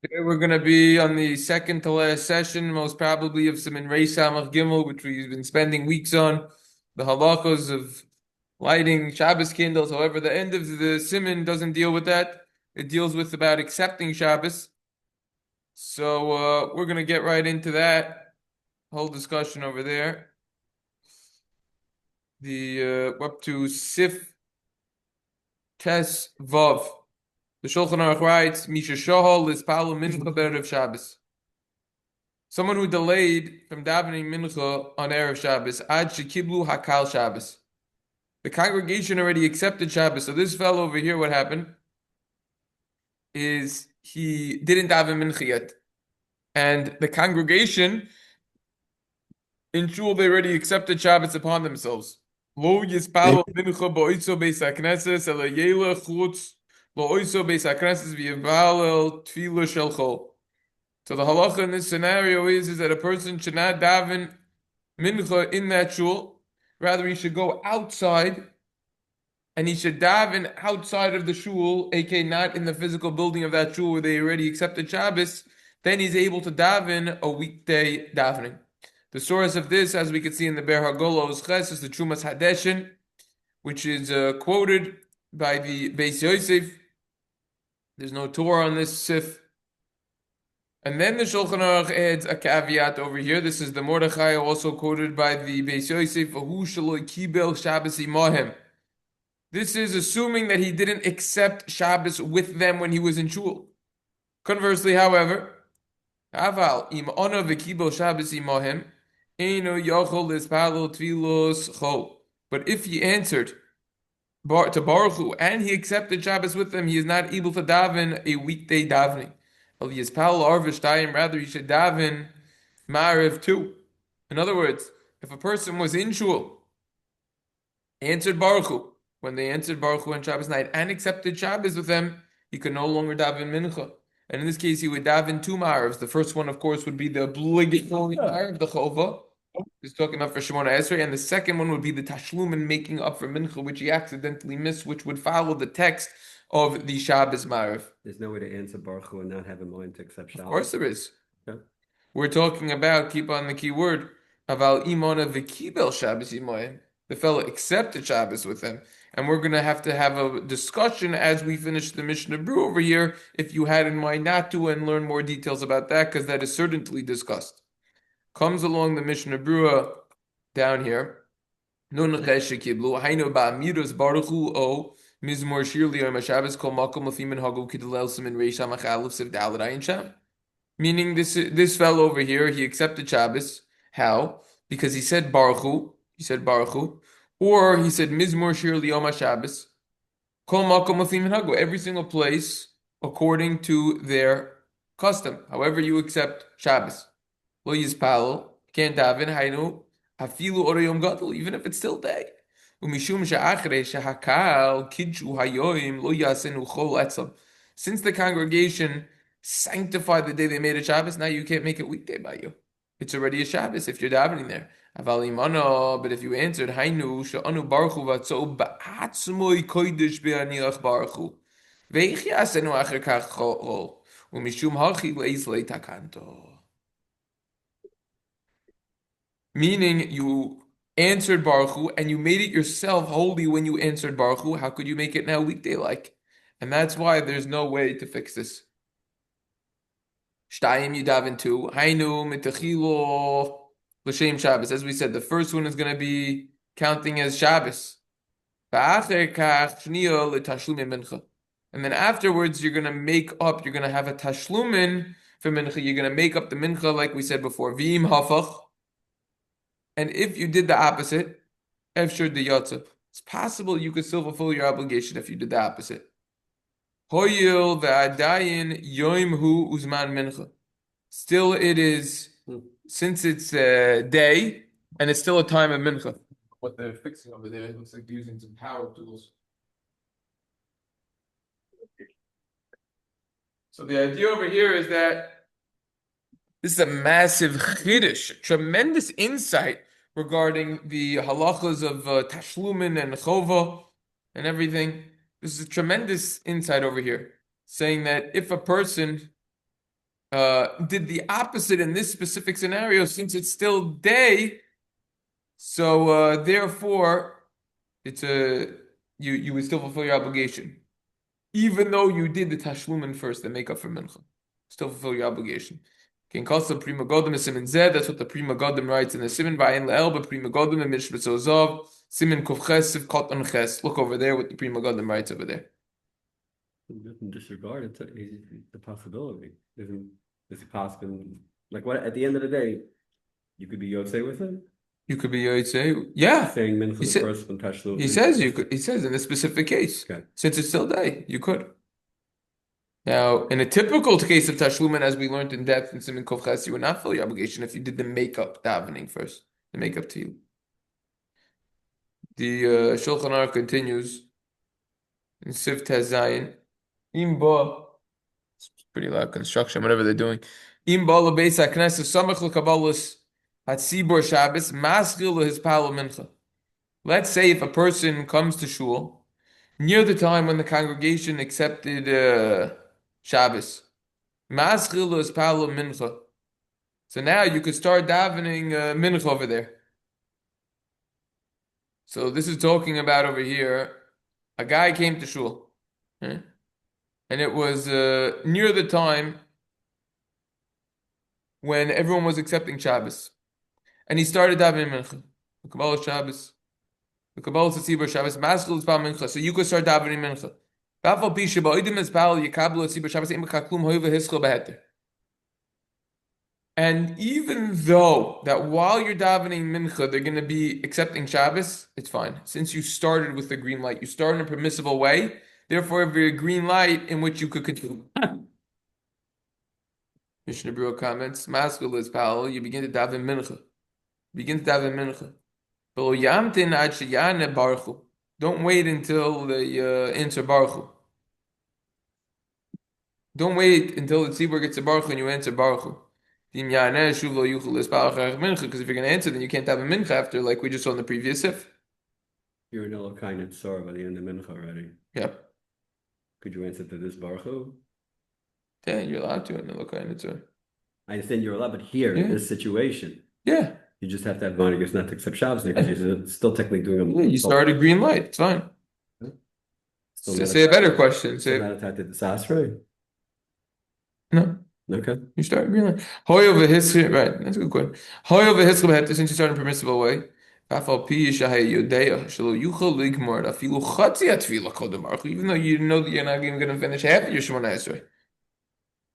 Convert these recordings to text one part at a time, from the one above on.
Today we're going to be on the second to last session, most probably of Siman Reis Samach Gimel, which we've been spending weeks on, the halachos of lighting Shabbos candles. However, the end of the Siman doesn't deal with that. It deals with about accepting Shabbos. So we're going to get right into that whole discussion over there. We're up to Sif Tes Vav. The Shulchan Aruch writes, Misha Shohol is Palu Mincha Berev Shabbos. Someone who delayed from davening mincha on Erev Shabbos, ad shekiblu hakal Shabbos. The congregation already accepted Shabbos. So this fellow over here, what happened is he didn't daven mincha yet, and the congregation in shul they already accepted Shabbos upon themselves. Lo yispalo mincha bo'itzo beis hakneses ela yela chutz lo oitzo beis hakneses v'yivalel tefillah shel chol. So the halacha in this scenario is that a person should not daven mincha in that shul. Rather, he should go outside and he should daven outside of the shul, aka not in the physical building of that shul where they already accepted Shabbos. Then he's able to daven a weekday davening. The source of this, as we can see in the Ber Hagolo's Ches, is the Trumas Hadeshin, which is quoted by the Beis Yosef. There's no Torah on this sif. And then the Shulchan Aruch adds a caveat over here. This is the Mordechai, also quoted by the Beis Yosef, "Ahu shelo kibel Shabbos imahem." This is assuming that he didn't accept Shabbos with them when he was in shul. Conversely, however, Aval im ona v'kibel Shabbos imahem eino yochol lispalel tfilos chol. But if he answered to Baruch Hu and he accepted Shabbos with them, he is not able to daven a weekday davening. Rather, he should daven Ma'ariv too. In other words, if a person was in shul, answered Baruch Hu, when they answered Baruch Hu on Shabbos night and accepted Shabbos with them, he could no longer daven Mincha. And in this case, he would daven two Ma'arivs. The first one, of course, would be the obligatory Ma'ariv, the Chova. He's talking about for Shemona Esrei, and the second one would be the Tashlumin making up for Mincha, which he accidentally missed, which would follow the text of the Shabbos Ma'ariv. There's no way to answer Baruch Hu and not have in mind to accept Shabbos. Of course there is. Okay. We're talking about, keep on the key word, Aval Imona V'kibel Shabbos Imoyim. The fellow accepted Shabbos with them. And we're going to have a discussion as we finish the Mishna Berura over here, if you had in mind not to, and learn more details about that, because that is certainly discussed. Comes along the Mishna Berura down here. Nun Kiblu, Hainu Ba'amiras Baruch Hu O, Mizmor Shirli Yom HaShabbos Kol Makom Lafimin Hagu Kidalel Simin Reish HaMachaluf Siv Dalet Ayin Sham. Meaning this fellow over here, he accepted Shabbos. How? Because he said Baruch Hu, or he said Mizmor Shir Liyom Shabbos. Kol Makom Lafim Hagu. Every single place according to their custom. However, you accept Shabbos. Lo Yizpal, can't daven. Hainu Hafilu Orayom Gadol, even if it's still day. Umishum she'achrei shehakal kidju hayoim lo yasenu chol etzam. Since the congregation sanctified the day they made a Shabbos, now you can't make it weekday by you. It's already a Shabbos if you're davening there. But if you answered, Hainu she'anu baruch hu vatzo ba'atzmoi kodesh be'aniach baruch hu ve'ich yasenu acher kach chol umishum hachi leis leitakanto. Meaning you answered Baruch Hu and you made it yourself holy when you answered Baruch Hu. How could you make it now weekday-like? And that's why there's no way to fix this. Shtayim you daven two. Hainu mitachilo l'shem Shabbos. As we said, the first one is going to be counting as Shabbos. And then afterwards, you're going to make up, you're going to have a tashlumin for mincha. You're going to make up the mincha like we said before. V'im hafach. And if you did the opposite, efshur de yotzav, it's possible you could still fulfill your obligation if you did the opposite. Hoyil ve'adayin yoim hu uzman mincha. Still it is, since it's a day, and it's still a time of mincha. What they're fixing over there, it looks like they're using some power tools. So the idea over here is that this is a massive chiddush, tremendous insight regarding the halachas of tashlumin and chova and everything. This is a tremendous insight over here, saying that if a person did the opposite in this specific scenario since it's still day. So therefore, it's a you would still fulfill your obligation, even though you did the tashlumin first to make up for mincha. Still fulfill your obligation. Can call some prima godim a simin zed. That's what the prima godim writes in the simin va'in le'el. But prima godim and mishpat zozov simin kufches siv kot on ches. Look over there what the prima godim writes over there. He doesn't disregard it, the possibility. Is it possible? Like what? At the end of the day, you could be yotzei with it. You could be yotzei, yeah. Saying mincha the first one tashlumin. He says you could. He says in this specific case, okay. Since it's still day, you could. Now, in a typical case of tashlumin, as we learned in depth in Siman Kov Ches, you would not fill your obligation if you did the makeup davening first, the makeup to you. The Shulchan Aruch continues in Siv Tez Zayin. Imba, it's pretty loud construction, whatever they're doing. Imba lebeis hakneses samach lekabalas hatzibor Shabbos maschil his palo mincha. Let's say if a person comes to shul near the time when the congregation accepted Shabbos, maschil is palo mincha. So now you could start davening mincha over there. So this is talking about over here, a guy came to shul, and it was near the time when everyone was accepting Shabbos, and he started davening mincha. The Kabbalah Shabbos, the Kabbalah Tzibur Shabbos, maschil is pal mincha. So you could start davening mincha. Bafal pisha ba'odim is pal yikablu tzibur Shabbos im b'chaklum hoiva hischel beheter. And even though that while you're davening mincha, they're going to be accepting Shabbos, it's fine. Since you started with the green light, you start in a permissible way. Therefore, if you're a green light in which you could continue. Mishna Berura comments, Maskul is pal, you begin to daven mincha. Don't wait until they answer Baruch. Don't wait until the tzibur gets a Baruch and you answer Baruch. Because if you're going to answer, then you can't have a mincha after, like we just saw in the previous if. You're in a kind of sorrow by the end of mincha already. Yeah. Could you answer to this baruch hu? Yeah, you're allowed to in the kind of I understand you're allowed, but here in this situation, you just have to have money not to accept Shabbos because you're still technically doing a. Yeah, you started green light. It's fine. Say a better question. Say not attached to the No. Okay. You start green light. Hoy over history, right? That's a good question. Hoy over history, since you start in a permissible way. Even though you know that you're not even going to finish half of your Shemona Esrei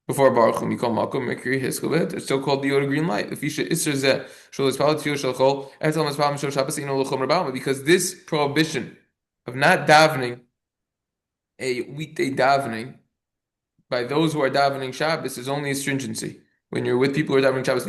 before Baruch Hu Mikol Makom Mekri Hiskabet, it's still called the Yoda green light. Because this prohibition of not davening a weekday davening by those who are davening Shabbos is only a stringency. When you're with people who are davening Shabbos,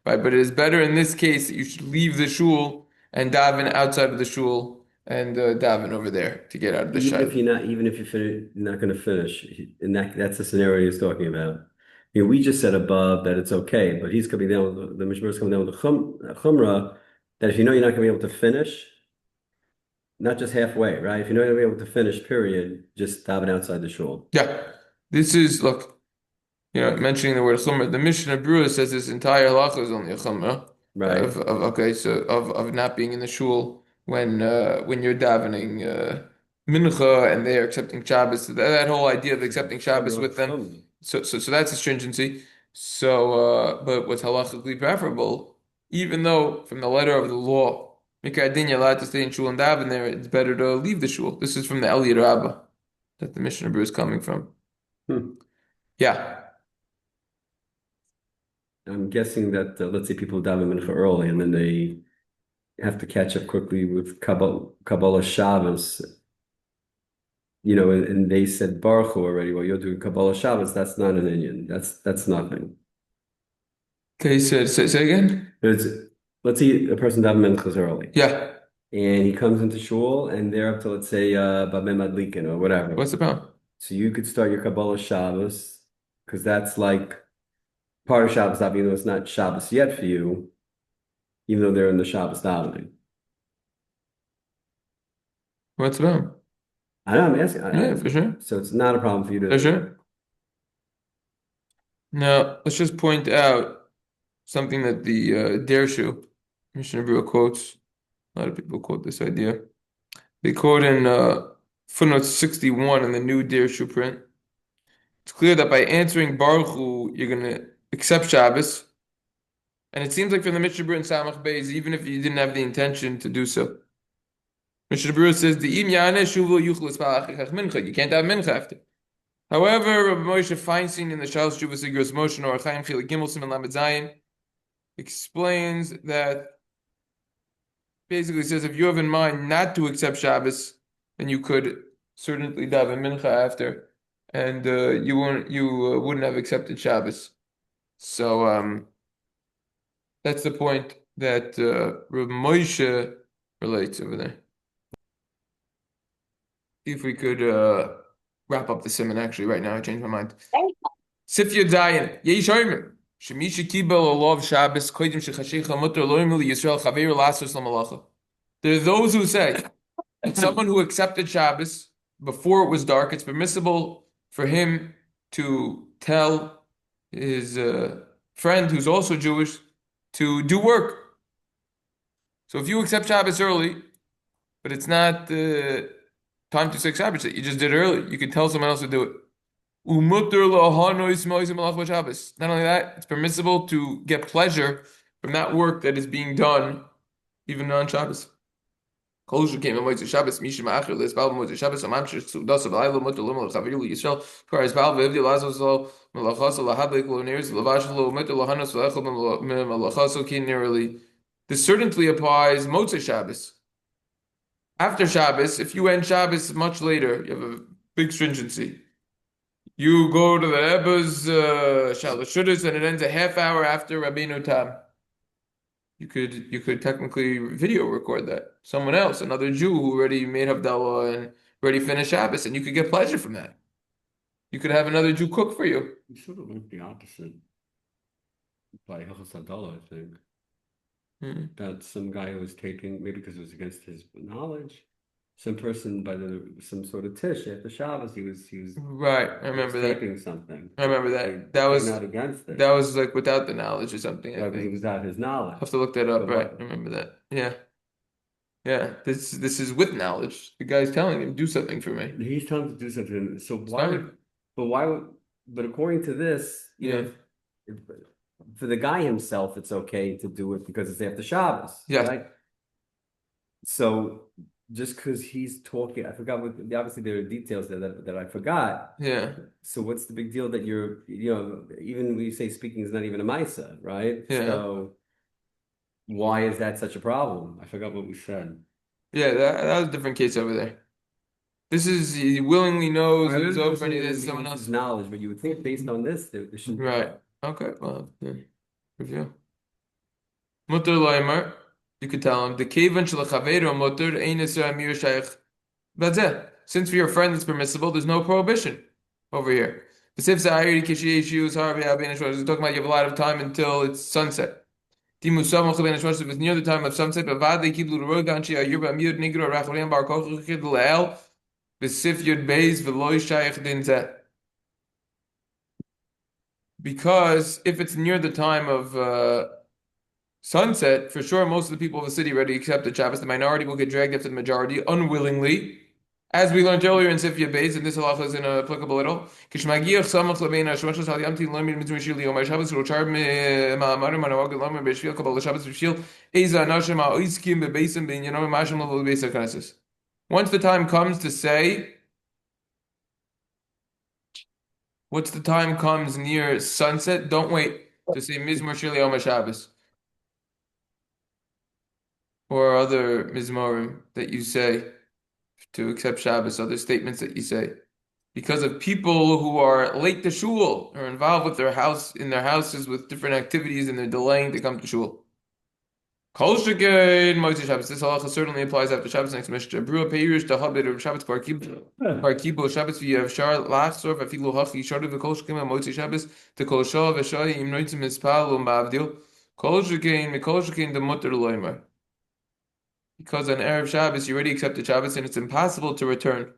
right? But it is better in this case that you should leave the shul and daven outside of the shul and daven over there to get out of the shul. Even if you're not going to finish, and that's the scenario he's talking about. We just said above that it's okay, but he's coming down. The Mishmer is coming down with the chumrah that if you know you're not going to be able to finish, not just halfway, right? If you're not going to be able to finish, period, just daven outside the shul. Yeah, this is look. Mentioning the word chumrah, the Mishna Berura says this entire halacha is only a chumrah. Right. Of not being in the shul when you're davening mincha and they're accepting Shabbos. That whole idea of accepting Shabbos with them. So that's a stringency. But what's halachically preferable, even though from the letter of the law, Mikadin you're allowed to stay in shul and daven there, it's better to leave the shul. This is from the Eliyot Rabbah that the Mishna Berura is coming from. Yeah. I'm guessing that let's say people daven mincha early and then they have to catch up quickly with Kabbalah Shabbos, and they said Baruch Hu already. Well, you're doing Kabbalah Shabbos. That's not an Indian. That's nothing. Okay, say again. Let's say a person daven minchas early. Yeah. And he comes into shul and they're up to, let's say, Babem Adlikin or whatever. What's the problem? So you could start your Kabbalah Shabbos because that's like part of Shabbos, even though it's not Shabbos yet for you, even though they're in the Shabbos davening. What's the problem? I know I'm asking. Yeah, for sure. So it's not a problem for you For to. sure. Now, let's just point out something that the Dershu, Mishna Berura quotes. A lot of people quote this idea. They quote in footnote 61 in the new Dershu print. It's clear that by answering Baruch Hu, you're going to accept Shabbos. And it seems like from the Mishnah Berurah and Samach Beis, even if you didn't have the intention to do so. Mishna Berura says, "The im yaneh shuvu yuchlis ba'achikach mincha." You can't have mincha after. However, Rabbi Moshe Feinstein in the Shal Shuvas Igros Moshe or Chaim Chilek Gimel Siman Lamed Zayin explains that basically says if you have in mind not to accept Shabbos, then you could certainly daven mincha after, and you wouldn't have accepted Shabbos. So that's the point that Rabbi Moshe relates over there. See if we could wrap up the simon actually right now. I changed my mind. Sifya Dayan, Yesh Omer, Shemisha Kibel Olav Shabbos, Koidim Shechashecha Mutter Loim Li Yisrael Chaver Lasos Lamalacha. There are those who say that someone who accepted Shabbos before it was dark, it's permissible for him to tell his friend who's also Jewish to do work. So if you accept Shabbos early, but it's not time to accept Shabbos, that you just did early, you can tell someone else to do it. Not only that, it's permissible to get pleasure from that work that is being done even on Shabbos. Kol came in Motzei Shabbos, Mishim Acher, Lesbal Motzei Shabbos, Amamshir Sudas of Ayla Mutter Lomel Chaviru Yisrael, Paris Bal Vevdi Lazos Melachas Lahadlik Loneers Lavash Lo Mutter Lahanas Lechel Melachas Kin nearly. This certainly applies Motzei Shabbos. After Shabbos, if you end Shabbos much later, you have a big stringency. You go to the Rebbe's Shalashudas and it ends a half hour after Rabbeinu Tam. You could technically video record that. Someone else, another Jew who already made Havdalah and already finished Shabbos, and you could get pleasure from that. You could have another Jew cook for you. You sort of learned the opposite by Hilchos Hadallah, I think. That some guy who was taking, maybe because it was against his knowledge, some person by some sort of tish after Shabbos, he was Right, I remember that. taping something. I remember that. That was not against it. That was like without the knowledge or something, I Right, think. it was without his knowledge. I'll have to look that up, But right? I remember that. Yeah. Yeah. This is with knowledge. The guy's telling him, do something for me. He's telling him to do something. So fine. but according to this, you Yeah. know, for the guy himself, it's okay to do it because it's after Shabbos. Yeah. Right? So just because he's talking, I forgot what, obviously there are details there that I forgot. Yeah. So what's the big deal that you're, even when you say speaking is not even a Maisa, right? Yeah. So why is that such a problem? I forgot what we said. Yeah, that was a different case over there. This is he willingly knows it's over and he does someone else's knowledge, but you would think based on this, there should be right. Okay, well, yeah. Review. Mutter Leimer, you could tell him the Kevan Shalachavero Mutter Ein Amir Shaykh. That's it. Since for your friend it's permissible, there's no prohibition over here. We're talking about you have a lot of time until it's sunset. If it's near the time of sunset, because if it's near the time of sunset, for sure most of the people of the city already accepted Shabbos. The minority will get dragged after the majority unwillingly. As we learned earlier in Sifya Beis, and this halacha is inapplicable at all. Once the time comes to say, once the time comes near sunset, don't wait to say Mizmor Shir Yom Shabbos or other Mizmorim that you say to accept Shabbos, other statements that you say, because of people who are late to shul or involved with their house in their houses with different activities and they're delaying to come to shul. Kol shekain Motzei Shabbos. This halacha certainly applies after Shabbos. Next Mishna Berura Peirish Dahabed of Shabbos Parkibo Shabbos v'Yavshar Lachsor v'Afilu Hachi Shadu v'Kol shekain Motzei Shabbos to Kol Shah v'Shay Im Noitzim Mispal U'Mavdil Kol shekain Mikol shekain the Mutter Loimer. Because on Erev Shabbos, you already accepted Shabbos and it's impossible to return.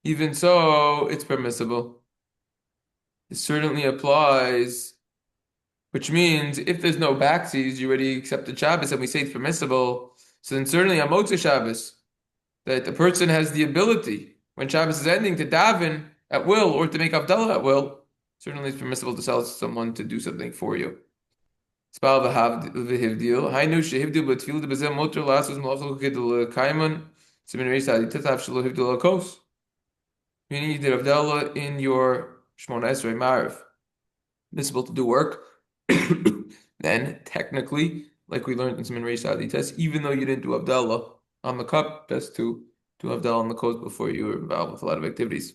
Even so, it's permissible. It certainly applies, which means if there's no backsies, you already accepted Shabbos, and we say it's permissible. So then certainly on Motzei Shabbos, that the person has the ability, when Shabbos is ending, to daven at will or to make Havdalah at will. Certainly it's permissible to tell someone to do something for you. Spal v'hivdil. Hainu shehivdil b'tfil b'zeh motor lasos malachol kidul kaiman. Simin reis aditav shelo hivdil akos. Meaning you did Havdalah in your Shmona Esrei Mariv. Permissible to do work. Then technically, like we learned in Simin reis aditas, even though you didn't do Havdalah on the cup, best to do Havdalah on the coast before you were involved with a lot of activities.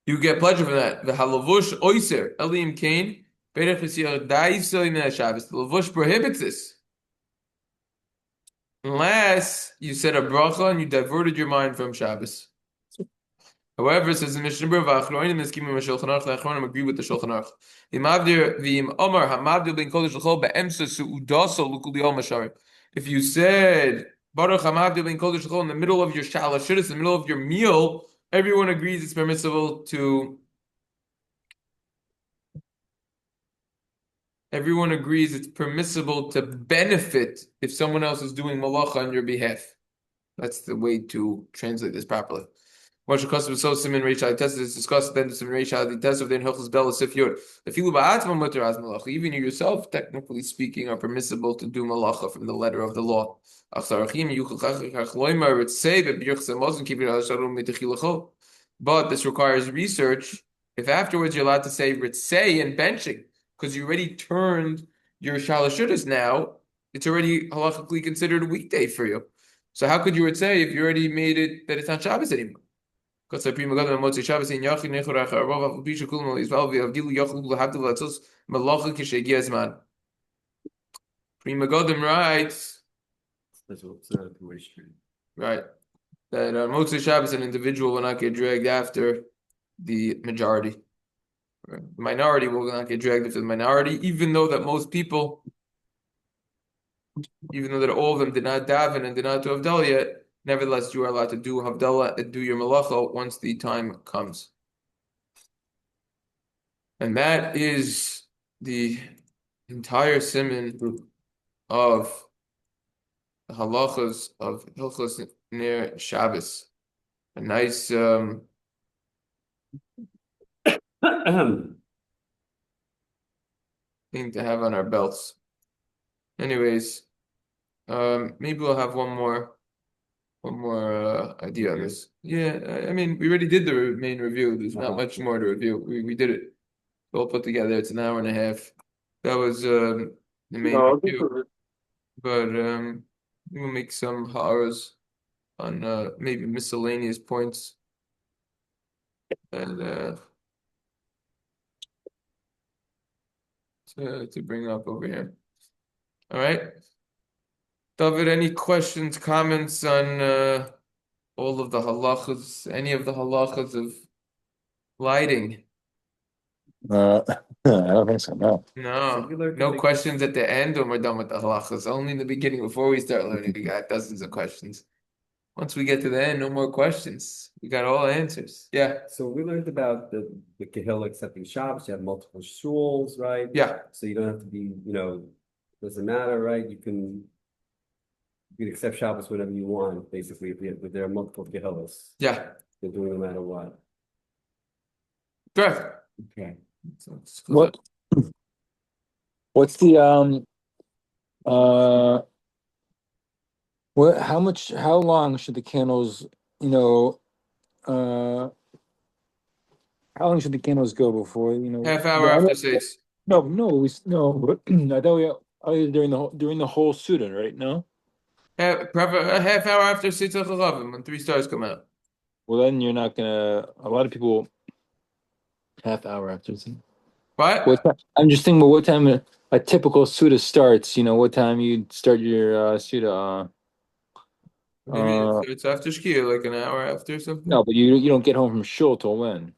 You get pleasure from that. The halavush oiser elim kain. The Lavush prohibits this. Unless you said a bracha and you diverted your mind from Shabbos. However, says the Mishna Berura, I agree with the Shulchan Aruch. If you said Baruch Hamavdir ben Kodesh L'chol in the middle of your Shalashidus, in the middle of your meal, everyone agrees it's permissible to. Everyone agrees it's permissible to benefit if someone else is doing malacha on your behalf. That's the way to translate this properly. Once your custom is so simin reishal test is discussed, then the simin reishal the test of the hilchos bela sifyot. If you even you yourself, technically speaking, are permissible to do malacha from the letter of the law. But this requires research. If afterwards you're allowed to say ritzei and benching, because you already turned your shalashudas now, it's already halachically considered a weekday for you. So how could you say if you already made it that it's not Shabbos anymore? Because the prima gadol motzi Shabbos in yachid nechorach arov afu pisha kulma lizval v'avdilu yachid l'habdil latzos malacha k'shegi azman. Prima gadol writes. That's what's not the way street. Right. That on Motzei Shabbos, an individual will not get dragged after the majority. The minority will not get dragged after the minority, even though that most people, even though that all of them did not daven and did not do Havdalah yet, nevertheless you are allowed to do Havdalah and do your malacha once the time comes. And that is the entire siman of the halachas of Hilchos Ner Shabbos. A nice thing to have on our belts. Anyways, maybe we'll have one more idea on this. Yeah, I mean, we already did the main review. There's not much more to review. We did it all put together. It's an hour and a half. That was the main review. But we'll make some ha'aras on maybe miscellaneous points and to bring up over here. All right. David, any questions, comments on all of the halachas, any of the halachas of lighting? I don't think so, no. No questions at the end when we're done with the halachas. Only in the beginning before we start learning, we got dozens of questions. Once we get to the end, no more questions. We got all answers. Yeah. So we learned about the Kehillah accepting Shabbos. You have multiple shuls, right? Yeah. So you don't have to be, doesn't matter, right? You can accept Shabbos whenever you want, basically, if there are multiple Kehillahs. Yeah. They're doing no matter what. Correct. Okay. So What's the how long should the candles, how long should the candles go before, half hour after 6? No, I thought during the whole Suda, right? No? A half hour after 6:11 when 3 stars come out. Well, then you're not gonna. A lot of people half hour after. What? I'm just thinking about what time a typical Suda starts. What time you start your Suda. What do you mean? It's after Shkia, like an hour after or something? No, but you don't get home from shul till when?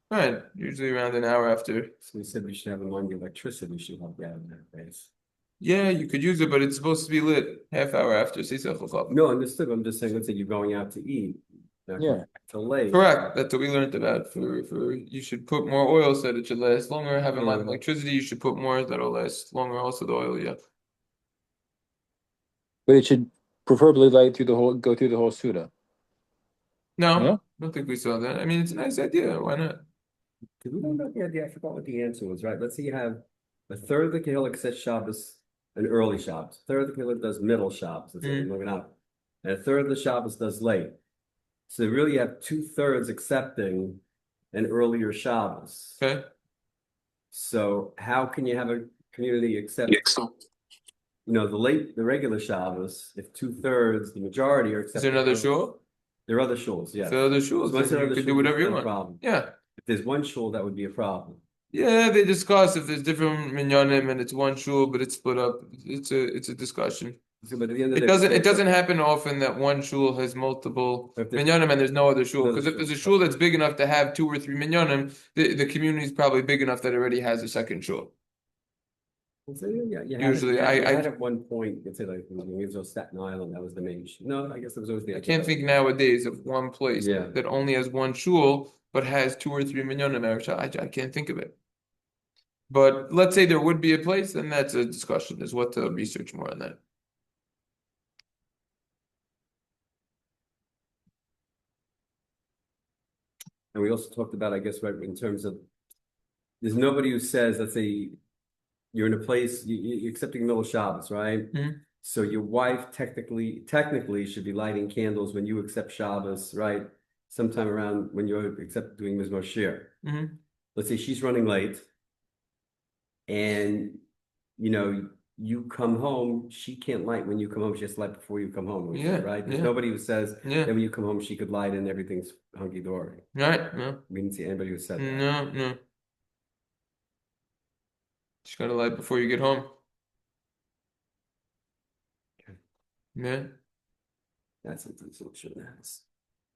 Right, usually around an hour after. So we said we should have them on the electricity. Should help you out in that case. Yeah, you could use it, but it's supposed to be lit half hour after 6:11. No, understood. I'm just saying, let's say you're going out to eat. not Yeah. till late. Correct. That's what we learned about. For you should put more oil so that it should last longer. Having live Yeah. electricity, you should put more that'll last longer. Also, the oil, yeah. But it should preferably go through the whole Suda. No, No? I don't think we saw that. I mean, it's a nice idea. Why not? Did we know about the idea? I forgot what the answer was, right? Let's say you have a third of the Kehillah sets Shabbos an early Shabbos, a third of the Kehillah does middle Shabbos, let's say, moving up, and a third of the Shabbos does late. So really you have 2/3 accepting an earlier Shabbos. Okay. So how can you have a community accept, the regular Shabbos, if 2/3, the majority are Is accepting? there another shul? There are other shuls, yes. So other shuls, So once then there are you other could do shuls, whatever it's you not a want. problem. Yeah. If there's one shul, that would be a problem. Yeah, they discuss if there's different minyanim and it's one shul, but it's split up. It's a discussion. So, but at the end of It the doesn't day, it doesn't happen often that one shul has multiple If there's- minyanim and there's no other shul. No other Because if shul. there's a shul that's big enough to have 2 or 3 minyanim, the community is probably big enough that it already has a second shul. So, yeah, Usually, you I had at one point, you'd say like, when it was Staten Island, that was the main. No, I guess it was always the. can't think nowadays of one place Yeah. that only has one shul but has 2 or 3 minyanim. I can't think of it. But let's say there would be a place, then that's a discussion. Is what to research more on that. And we also talked about, I guess, right, in terms of, there's nobody who says, let's say, you're in a place, you're accepting middle Shabbos, right? Mhm. So your wife technically should be lighting candles when you accept Shabbos, right? Sometime around when you're doing Mizmor Shir. Mhm. Let's say she's running late, and you come home, she can't light when you come home. She has to light before you come home. Yeah, right. There's yeah. nobody who says Yeah. that when you come home she could light and everything's hunky dory. Right? No. We didn't see anybody who said that. No. Just gotta light before you get home. Okay. Yeah. That's something so shouldn't have.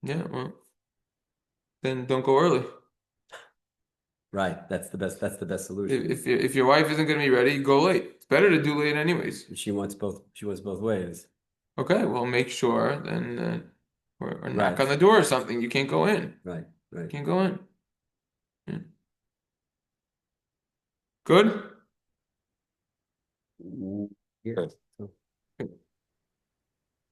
Yeah. Well, then don't go early. Right. That's the best solution. If your wife isn't gonna be ready, go late. It's better to do late anyways. She wants both ways. Okay. Well, make sure then, or knock Right. on the door or something. You can't go in. Right. You can't go in. Yeah. Good. Yeah.